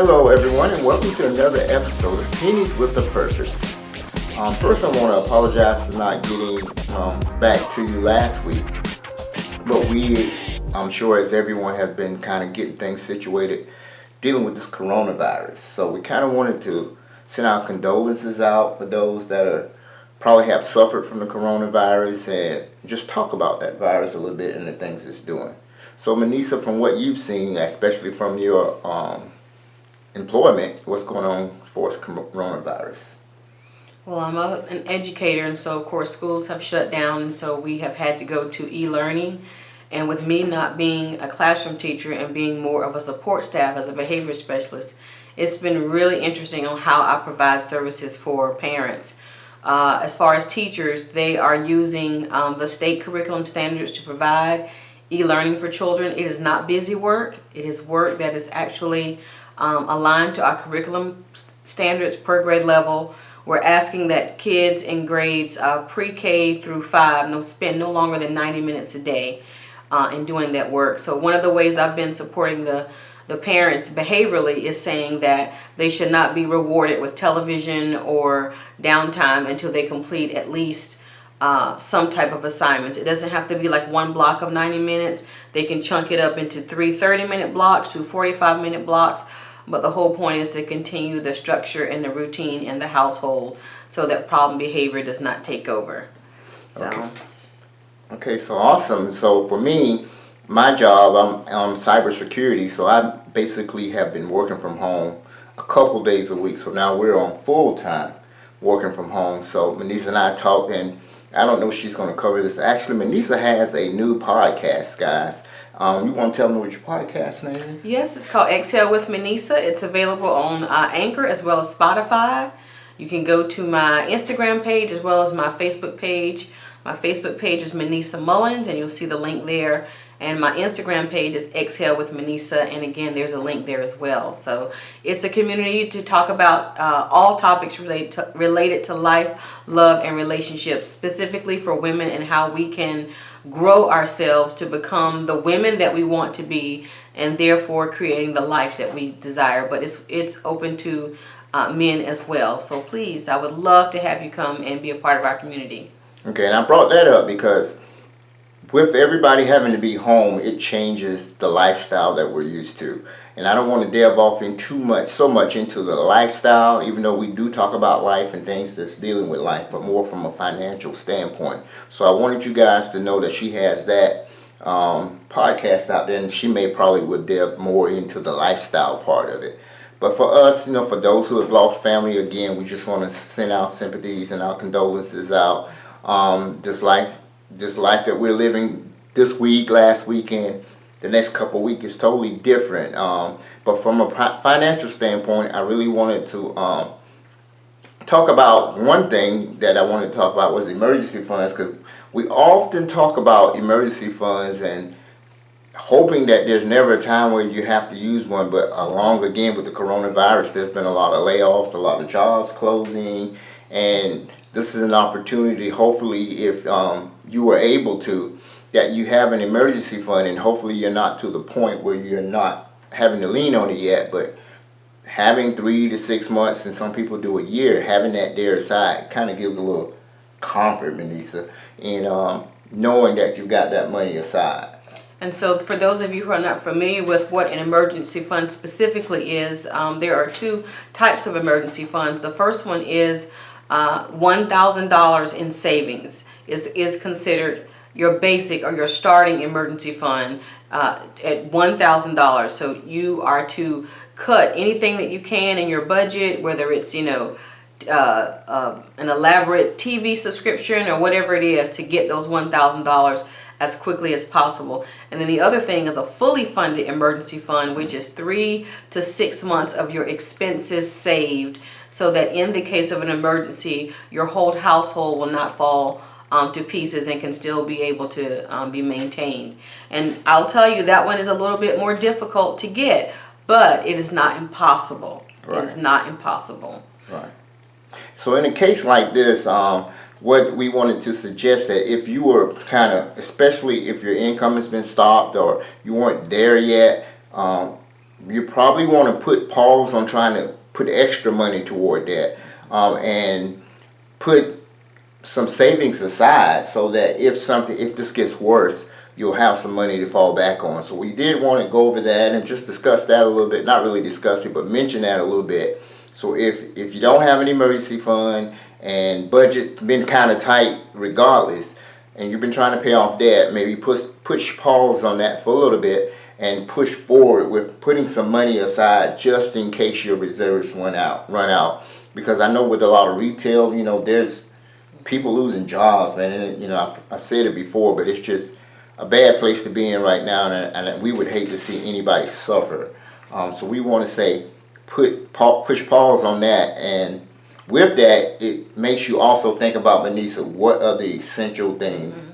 Hello everyone and welcome to another episode of Pennies with a Purpose. First I want to apologize for not getting back to you last week. But I'm sure as everyone has been kind of getting things situated dealing with this coronavirus. So we kind of wanted to send our condolences out for those that probably have suffered from the coronavirus and just talk about that virus a little bit and the things it's doing. So Manisa, from what you've seen, especially from your employment, what's going on for coronavirus? Well, I'm an educator, and so of course schools have shut down, and so we have had to go to e-learning. And with me not being a classroom teacher and being more of a support staff as a behavior specialist, it's been really interesting on how I provide services for parents. As far as teachers, they are using the state curriculum standards to provide e-learning for children. It is not busy work. It is work that is actually aligned to our curriculum standards per grade level. We're asking that kids in grades pre-K through 5 spend no longer than 90 minutes a day in doing that work. So one of the ways I've been supporting the parents behaviorally is saying that they should not be rewarded with television or downtime until they complete at least some type of assignments. It doesn't have to be like one block of 90 minutes. They can chunk it up into 3 30-minute blocks, 2 45-minute blocks. But the whole point is to continue the structure and the routine in the household so that problem behavior does not take over. Okay, so awesome. So for me, my job, I'm cybersecurity, so I basically have been working from home a couple days a week. So now we're on full time working from home. So Manisa and I talked, and I don't know if she's going to cover this. Actually, Manisa has a new podcast, guys. You want to tell me what your podcast name is? Yes, it's called Exhale with Manisa. It's available on Anchor as well as Spotify. You can go to my Instagram page as well as my Facebook page. My Facebook page is Manisa Mullins, and you'll see the link there. And my Instagram page is Exhale with Manisa, and again, there's a link there as well. So it's a community to talk about all topics related to life, love, and relationships, specifically for women, and how we can grow ourselves to become the women that we want to be, and therefore creating the life that we desire. But it's open to men as well. So please, I would love to have you come and be a part of our community. Okay, and I brought that up because with everybody having to be home, it changes the lifestyle that we're used to. And I don't want to delve off in so much into the lifestyle, even though we do talk about life and things that's dealing with life, but more from a financial standpoint. So I wanted you guys to know that she has that podcast out there, and she would delve more into the lifestyle part of it. But for us, for those who have lost family, again, we just want to send our sympathies and our condolences out. This life that we're living this week, last weekend, the next couple of weeks is totally different. But from a financial standpoint, I really wanted to talk about one thing that I wanted to talk about was emergency funds, because we often talk about emergency funds and hoping that there's never a time where you have to use one. But along again with the coronavirus, there's been a lot of layoffs, a lot of jobs closing, and this is an opportunity, hopefully, if you were able to, that you have an emergency fund, and hopefully you're not to the point where you're not having to lean on it yet, but having 3 to 6 months, and some people do a year, having that there aside kind of gives a little comfort, Manisa, in knowing that you got that money aside. And so for those of you who are not familiar with what an emergency fund specifically is, there are 2 types of emergency funds. The first one is $1,000 in savings is considered your basic or your starting emergency fund at $1,000. So you are to cut anything that you can in your budget, whether it's an elaborate TV subscription or whatever it is, to get those $1,000 as quickly as possible. And then the other thing is a fully funded emergency fund, which is 3 to 6 months of your expenses saved, so that in the case of an emergency, your whole household will not fall to pieces and can still be able to be maintained. And I'll tell you, that one is a little bit more difficult to get, but it is not impossible. Right. It is not impossible. Right. So in a case like this, what we wanted to suggest that if you were kind of, especially if your income has been stopped or you weren't there yet, you probably want to put pause on trying to put extra money toward that, and put some savings aside so that if this gets worse, you'll have some money to fall back on. So we did want to go over that and just discuss that a little bit. Not really discuss it, but mention that a little bit. So if you don't have an emergency fund and budget's been kind of tight regardless, and you've been trying to pay off debt, maybe push pause on that for a little bit and push forward with putting some money aside just in case your reserves run out. Because I know with a lot of retail, there's people losing jobs, man. And, I've said it before, but it's just a bad place to be in right now, and we would hate to see anybody suffer. So we want to say push pause on that, and with that, it makes you also think about, Manisa, what are the essential things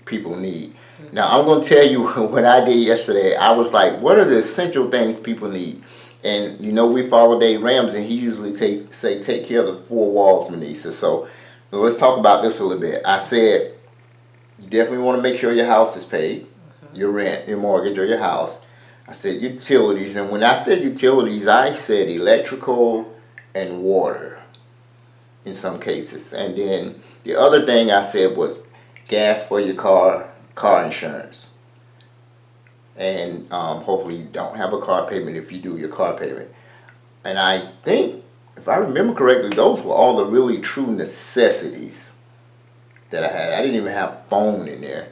people need. Now, I'm going to tell you what I did yesterday. I was like, what are the essential things people need? And, we follow Dave Ramsey, and he usually take care of the four walls, Manisa. So let's talk about this a little bit. I said, you definitely want to make sure your house is paid, your rent, your mortgage, or your house. I said utilities, and when I said utilities, I said electrical and water in some cases. And then the other thing I said was gas for your car insurance. And hopefully you don't have a car payment. If you do, your car payment. And I think, if I remember correctly, those were all the really true necessities that I had. I didn't even have phone in there.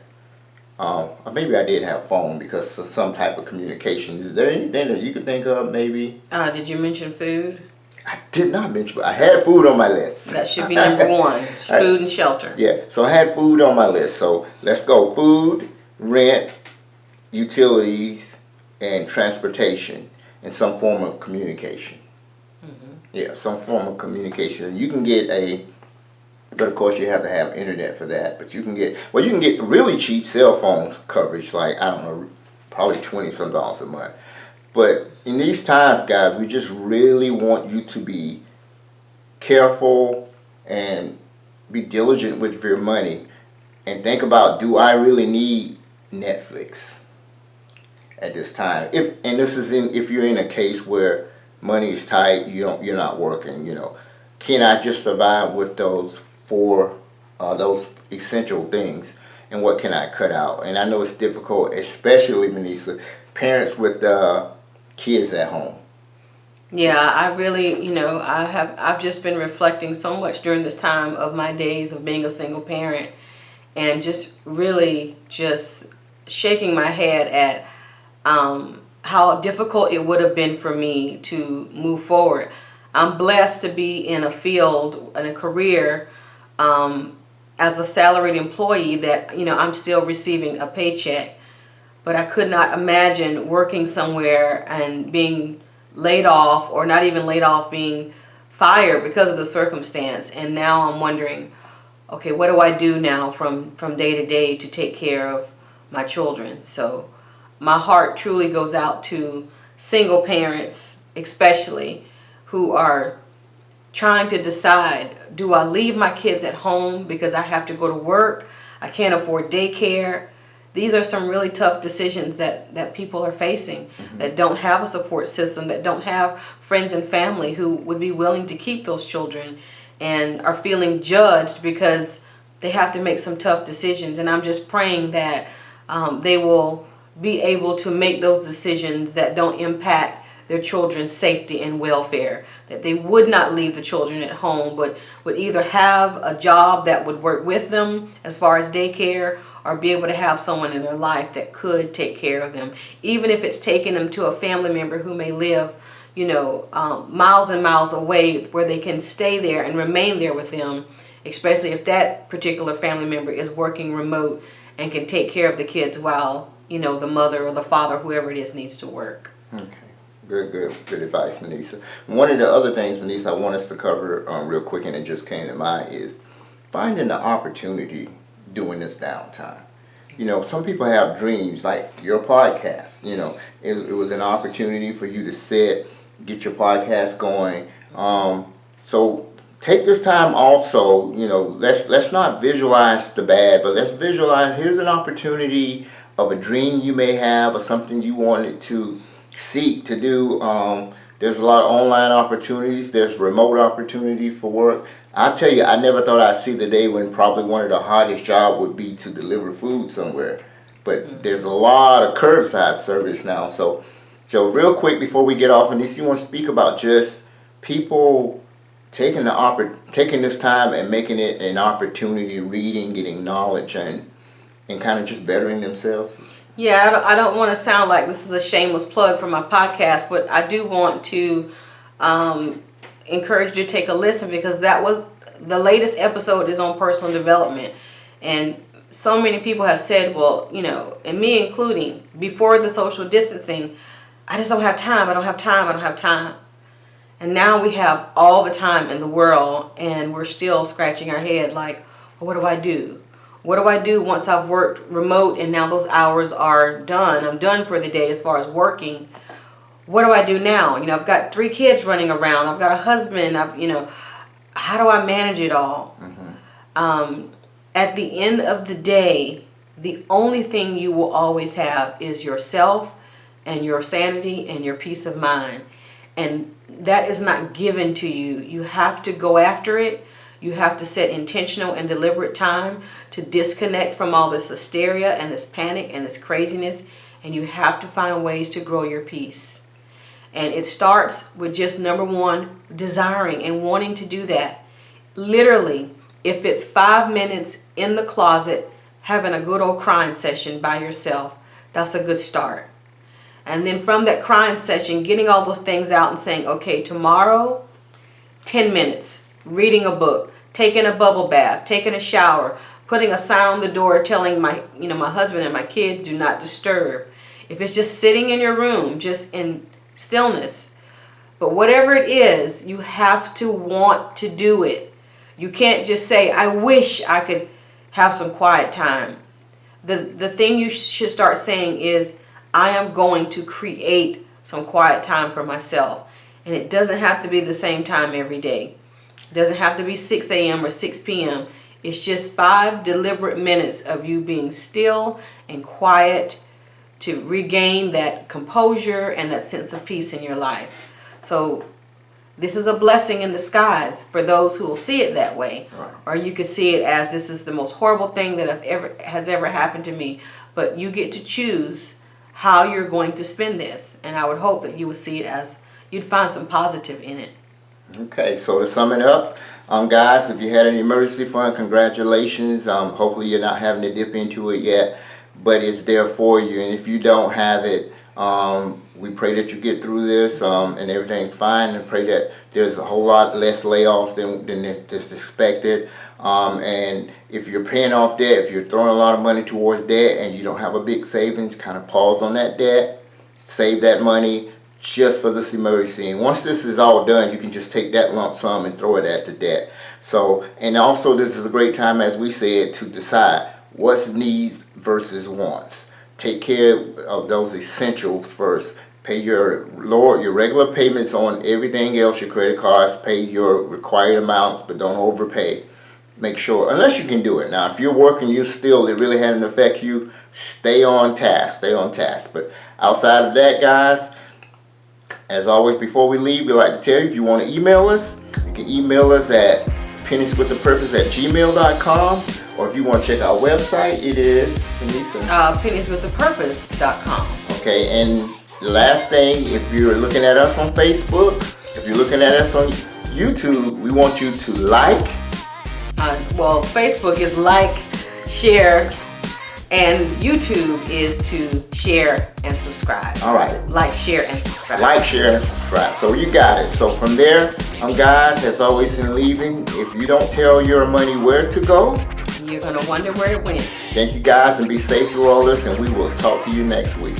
Or maybe I did have phone because of some type of communication. Is there anything that you could think of, maybe? Did you mention food? I did not mention. I had food on my list. That should be number one. Food and shelter. Yeah, so I had food on my list. So let's go. Food, rent, utilities, and transportation, and some form of communication. Yeah, some form of communication. You can get but of course you have to have internet for that. But you can get really cheap cell phone coverage, like, I don't know, probably $20-some a month. But in these times, guys, we just really want you to be careful and be diligent with your money and think about, do I really need Netflix at this time? If you're in a case where money is tight, you're not working, can I just survive with those those essential things, and what can I cut out? And I know it's difficult, especially, Manisa, parents with kids at home. Yeah, I really, I've just been reflecting so much during this time of my days of being a single parent, and just really just shaking my head at how difficult it would have been for me to move forward. I'm blessed to be in a field, in a career, as a salaried employee that, I'm still receiving a paycheck. But I could not imagine working somewhere and being laid off, or not even laid off, being fired because of the circumstance. And now I'm wondering, okay, what do I do now from day to day to take care of my children? So my heart truly goes out to single parents, especially, who are trying to decide, do I leave my kids at home because I have to go to work? I can't afford daycare. These are some really tough decisions that people are facing, that don't have a support system, that don't have friends and family who would be willing to keep those children, and are feeling judged because they have to make some tough decisions. And I'm just praying that they will be able to make those decisions that don't impact their children's safety and welfare, that they would not leave the children at home, but would either have a job that would work with them as far as daycare, or be able to have someone in their life that could take care of them, even if it's taking them to a family member who may live, miles and miles away, where they can stay there and remain there with them, especially if that particular family member is working remote and can take care of the kids while, the mother or the father, whoever it is, needs to work. Okay. Good advice, Manisa. One of the other things, Manisa, I want us to cover real quick, and it just came to mind, is finding the opportunity during this downtime. Some people have dreams, like your podcast. It was an opportunity for you to get your podcast going. So take this time also, let's not visualize the bad, but let's visualize, here's an opportunity of a dream you may have, or something you wanted to seek to do. There's a lot of online opportunities. There's remote opportunity for work. I tell you, I never thought I'd see the day when probably one of the hardest jobs would be to deliver food somewhere. But there's a lot of curbside service now. So real quick before we get off, Anissa, you want to speak about just people taking this time and making it an opportunity, reading, getting knowledge, and kind of just bettering themselves? Yeah, I don't want to sound like this is a shameless plug for my podcast, but I do want to encourage you to take a listen, because that was the latest episode is on personal development. And so many people have said, well, you know, and me including, before the social distancing, I just don't have time. I don't have time. And now we have all the time in the world, and we're still scratching our head like, well, what do I do? What do I do once I've worked remote and now those hours are done? I'm done for the day as far as working. What do I do now? You know, I've got 3 kids running around. I've got a husband. How do I manage it all? At the end of the day, the only thing you will always have is yourself and your sanity and your peace of mind. And that is not given to you. You have to go after it. You have to set intentional and deliberate time to disconnect from all this hysteria and this panic and this craziness. And you have to find ways to grow your peace. And it starts with just number 1, desiring and wanting to do that. Literally, if it's 5 minutes in the closet, having a good old crying session by yourself, that's a good start. And then from that crying session, getting all those things out and saying, okay, tomorrow, 10 minutes, reading a book, taking a bubble bath, taking a shower, putting a sign on the door telling my husband and my kids, do not disturb. If it's just sitting in your room, just in stillness. But whatever it is, you have to want to do it. You can't just say, I wish I could have some quiet time. The thing you should start saying is, I am going to create some quiet time for myself. And it doesn't have to be the same time every day. It doesn't have to be 6 a.m. or 6 p.m. It's just 5 deliberate minutes of you being still and quiet to regain that composure and that sense of peace in your life. So this is a blessing in disguise for those who will see it that way. Right. Or you could see it as, this is the most horrible thing that has ever happened to me. But you get to choose how you're going to spend this. And I would hope that you would see it as, you'd find some positive in it. Okay, so to sum it up, guys, if you had an emergency fund, congratulations. Hopefully you're not having to dip into it yet, but it's there for you. And if you don't have it, we pray that you get through this and everything's fine, and pray that there's a whole lot less layoffs than is expected. And if you're paying off debt, if you're throwing a lot of money towards debt and you don't have a big savings, kind of pause on that debt, save that money just for this emergency. And once this is all done, you can just take that lump sum and throw it at the debt. So, and also this is a great time, as we said, to decide what's needs versus wants. Take care of those essentials first. Pay your regular payments on everything else, your credit cards, pay your required amounts, but don't overpay. Make sure, unless you can do it. Now, if you're working, it really hadn't affect you, stay on task. But outside of that, guys, as always, before we leave, we like to tell you, if you want to email us, you can email us at pennieswiththepurpose@gmail.com, or if you want to check our website, it is, pennieswiththepurpose.com. Okay, and the last thing, if you're looking at us on Facebook, if you're looking at us on YouTube, we want you to like. Facebook is like, share, and YouTube is to share and subscribe. All right. Like, share, and subscribe. Like, share, and subscribe. So you got it. So from there, guys, as always in leaving, if you don't tell your money where to go, you're going to wonder where it went. Thank you, guys, and be safe through all this, and we will talk to you next week.